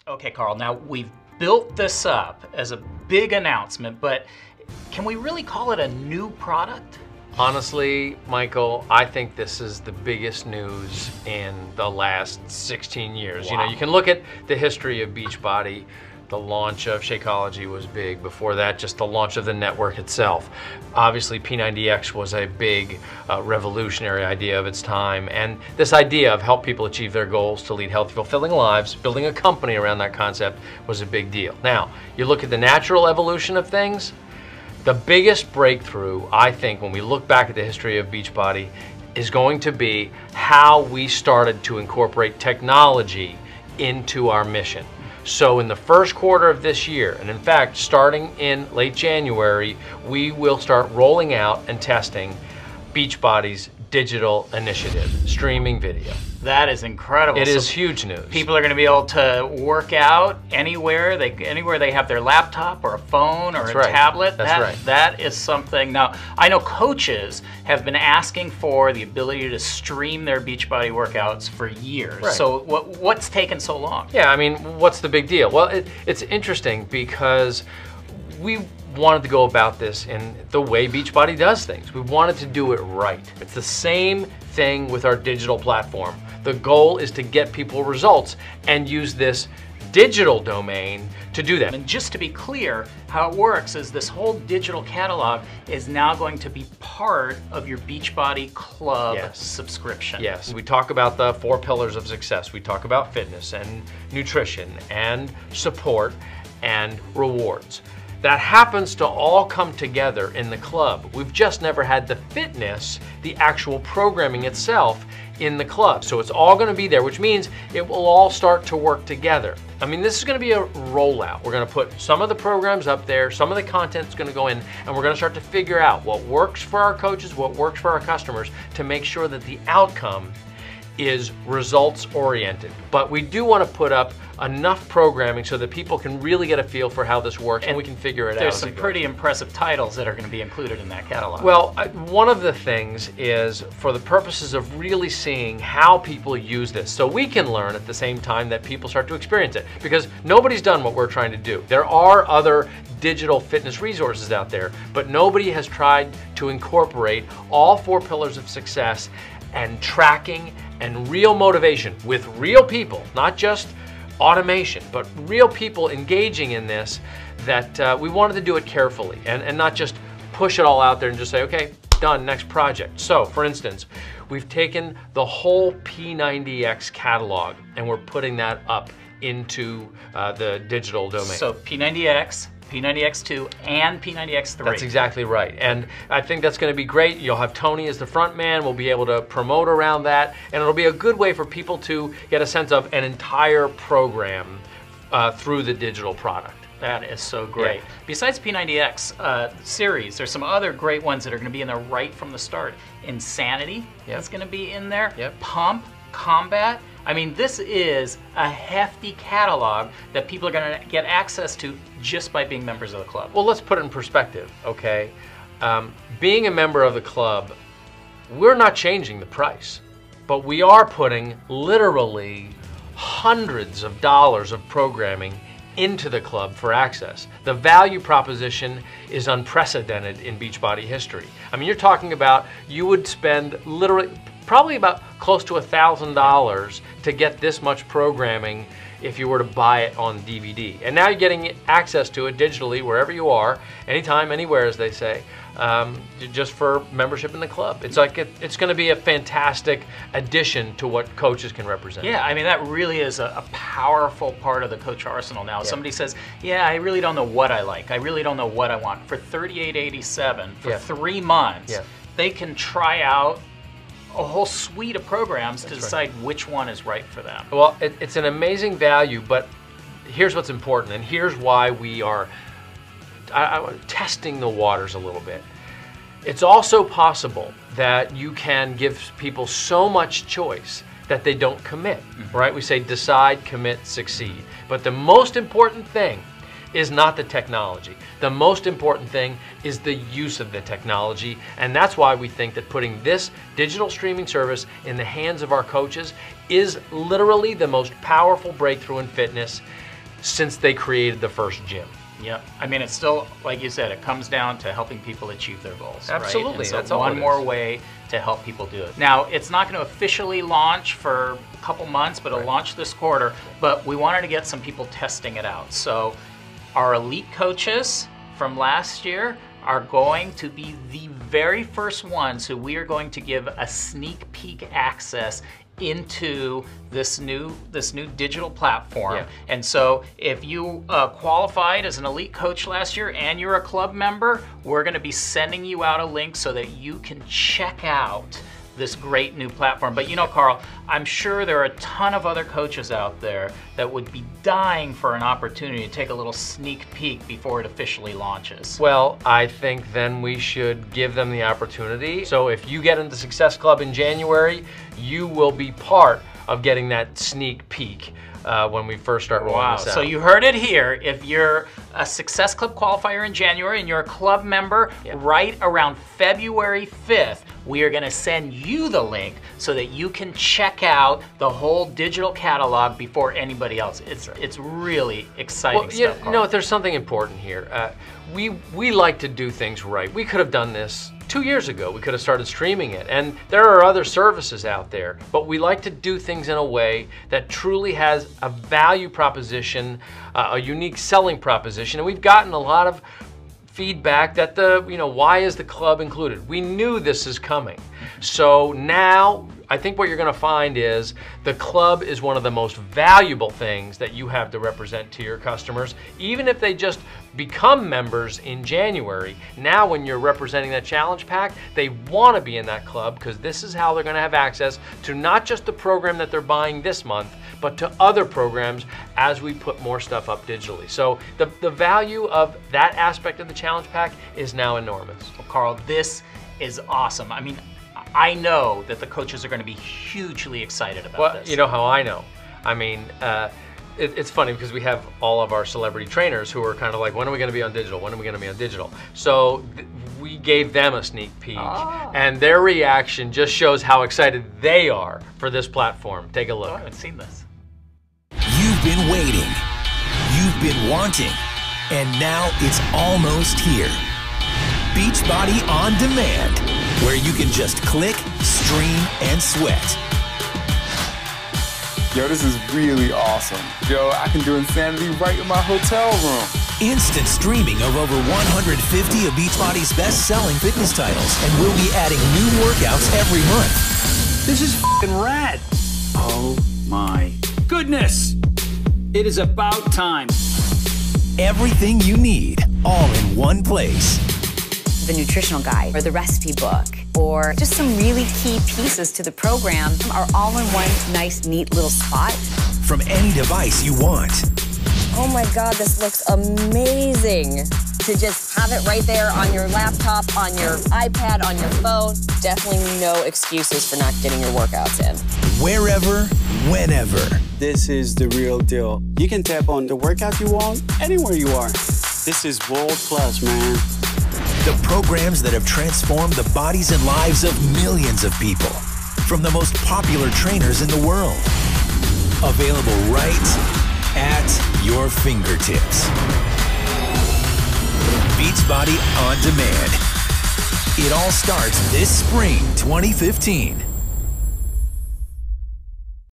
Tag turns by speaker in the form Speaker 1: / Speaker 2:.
Speaker 1: Okay, Carl, now we've built this up as a big announcement, but can we really call it a new product?
Speaker 2: Honestly, Michael, I think this is the biggest news in the last 16 years.
Speaker 1: Wow.
Speaker 2: You know, you can look at the history of Beachbody. The launch of Shakeology was big. Before that, just the launch of the network itself. Obviously, P90X was a big revolutionary idea of its time. And this idea of help people achieve their goals to lead healthy, fulfilling lives, building a company around that concept was a big deal. Now, you look at the natural evolution of things, the biggest breakthrough, I think, when we look back at the history of Beachbody is going to be how we started to incorporate technology into our mission. So in the first quarter of this year, and in fact, starting in late January, we will start rolling out and testing Beachbody's digital initiative, streaming video.
Speaker 1: That is incredible.
Speaker 2: It is huge news.
Speaker 1: People are going to be able to work out anywhere they have their laptop or a phone or tablet.
Speaker 2: That's right.
Speaker 1: That is something. Now, I know coaches have been asking for the ability to stream their Beachbody workouts for years.
Speaker 2: Right.
Speaker 1: So what's taken so long?
Speaker 2: Yeah, I mean, what's the big deal? Well, it's interesting because we wanted to go about this in the way Beachbody does things. We wanted to do it right. It's the same thing with our digital platform. The goal is to get people results and use this digital domain to do that.
Speaker 1: And just to be clear, how it works is this whole digital catalog is now going to be part of your Beachbody Club subscription.
Speaker 2: Yes, we talk about the 4 pillars of success. We talk about fitness and nutrition and support and rewards. That happens to all come together in the club. We've just never had the fitness, the actual programming itself in the club. So it's all going to be there, which means it will all start to work together. I mean, this is going to be a rollout. We're going to put some of the programs up there, some of the content's going to go in, and we're going to start to figure out what works for our coaches, what works for our customers, to make sure that the outcome is results oriented. But we do want to put up enough programming so that people can really get a feel for how this works and we can figure it out.
Speaker 1: There's some pretty impressive titles that are going to be included in that catalog.
Speaker 2: Well, one of the things is for the purposes of really seeing how people use this, so we can learn at the same time that people start to experience it, because nobody's done what we're trying to do. There are other digital fitness resources out there, but nobody has tried to incorporate all 4 pillars of success and tracking and real motivation with real people, not just automation, but real people engaging in this, that we wanted to do it carefully and not just push it all out there and just say, okay, done, next project. So, for instance, we've taken the whole P90X catalog and we're putting that up into the digital domain.
Speaker 1: So P90X, P90X2, and P90X3.
Speaker 2: That's exactly right. And I think that's going to be great. You'll have Tony as the front man. We'll be able to promote around that. And it'll be a good way for people to get a sense of an entire program through the digital product.
Speaker 1: That is so great.
Speaker 2: Yeah.
Speaker 1: Besides P90X series, there's some other great ones that are going to be in there right from the start. Insanity is going to be in there. Pump, Combat. I mean, this is a hefty catalog that people are going to get access to just by being members of the club.
Speaker 2: Well, let's put it in perspective, okay? Being a member of the club, we're not changing the price, but we are putting literally hundreds of dollars of programming into the club for access. The value proposition is unprecedented in Beachbody history. I mean, you're talking about, you would spend literally probably about close to $1,000 to get this much programming if you were to buy it on DVD. And now you're getting access to it digitally wherever you are, anytime, anywhere, as they say, just for membership in the club. It's like it's going to be a fantastic addition to what coaches can represent.
Speaker 1: Yeah, I mean, that really is a powerful part of the coach arsenal now. Somebody says, yeah, I really don't know what I like. I really don't know what I want. For $38.87 for 3 months, they can try out a whole suite of programs to decide which one is right for them.
Speaker 2: Well, it's an amazing value, but here's what's important, and here's why we are testing the waters a little bit. It's also possible that you can give people so much choice that they don't commit, right? We say decide, commit, succeed. But the most important thing is not the technology. The most important thing is the use of the technology, and that's why we think that putting this digital streaming service in the hands of our coaches is literally the most powerful breakthrough in fitness since they created the first gym.
Speaker 1: Yep. I mean, it's still, like you said, it comes down to helping people achieve their goals.
Speaker 2: Absolutely.
Speaker 1: Right? And so
Speaker 2: that's all
Speaker 1: one more way to help people do it. Now, it's not going to officially launch for a couple months, but it'll launch this quarter. But we wanted to get some people testing it out. So our elite coaches from last year are going to be the very first ones who we are going to give a sneak peek access into this new digital platform.
Speaker 2: Yeah.
Speaker 1: And so if you qualified as an elite coach last year and you're a club member, we're going to be sending you out a link so that you can check out this great new platform. But you know, Carl, I'm sure there are a ton of other coaches out there that would be dying for an opportunity to take a little sneak peek before it officially launches.
Speaker 2: Well, I think then we should give them the opportunity. So if you get into Success Club in January, you will be part of getting that sneak peek when we first start rolling this out.
Speaker 1: So you heard it here. If you're a Success Club qualifier in January and you're a club member, right around February 5th, we are going to send you the link so that you can check out the whole digital catalog before anybody else. It's really exciting stuff.
Speaker 2: You know, there's something important here. We like to do things right. We could have done this 2 years ago. We could have started streaming it, and there are other services out there, but we like to do things in a way that truly has a value proposition, a unique selling proposition, and we've gotten a lot of feedback that why is the club included? We knew this is coming. So now I think what you're going to find is the club is one of the most valuable things that you have to represent to your customers, even if they just become members in January. Now when you're representing that challenge pack, they want to be in that club because this is how they're going to have access to not just the program that they're buying this month, but to other programs as we put more stuff up digitally. So the value of that aspect of the challenge pack is now enormous.
Speaker 1: Well, Carl, this is awesome. I mean, I know that the coaches are going to be hugely excited about this.
Speaker 2: Well, you know how I know. I mean, it's funny because we have all of our celebrity trainers who are kind of like, when are we going to be on digital? When are we going to be on digital? So we gave them a sneak peek, and their reaction just shows how excited they are for this platform. Take a look.
Speaker 1: I haven't seen this.
Speaker 3: You've been waiting, you've been wanting, and now it's almost here. Beachbody On Demand, where you can just click, stream, and sweat.
Speaker 4: Yo, this is really awesome. Yo, I can do Insanity right in my hotel room.
Speaker 3: Instant streaming of over 150 of Beachbody's best-selling fitness titles, and we'll be adding new workouts every month.
Speaker 5: This is f***ing rad. Oh my goodness. It is about time.
Speaker 3: Everything you need, all in one place.
Speaker 6: The nutritional guide or the recipe book or just some really key pieces to the program are all in one nice, neat little spot.
Speaker 3: From any device you want.
Speaker 7: Oh my God, this looks amazing. To just have it right there on your laptop, on your iPad, on your phone. Definitely no excuses for not getting your workouts in.
Speaker 3: Wherever, whenever.
Speaker 8: This is the real deal. You can tap on the workout you want anywhere you are. This is world class, man.
Speaker 3: The programs that have transformed the bodies and lives of millions of people. From the most popular trainers in the world. Available right at your fingertips. Beachbody On Demand. It all starts this spring 2015.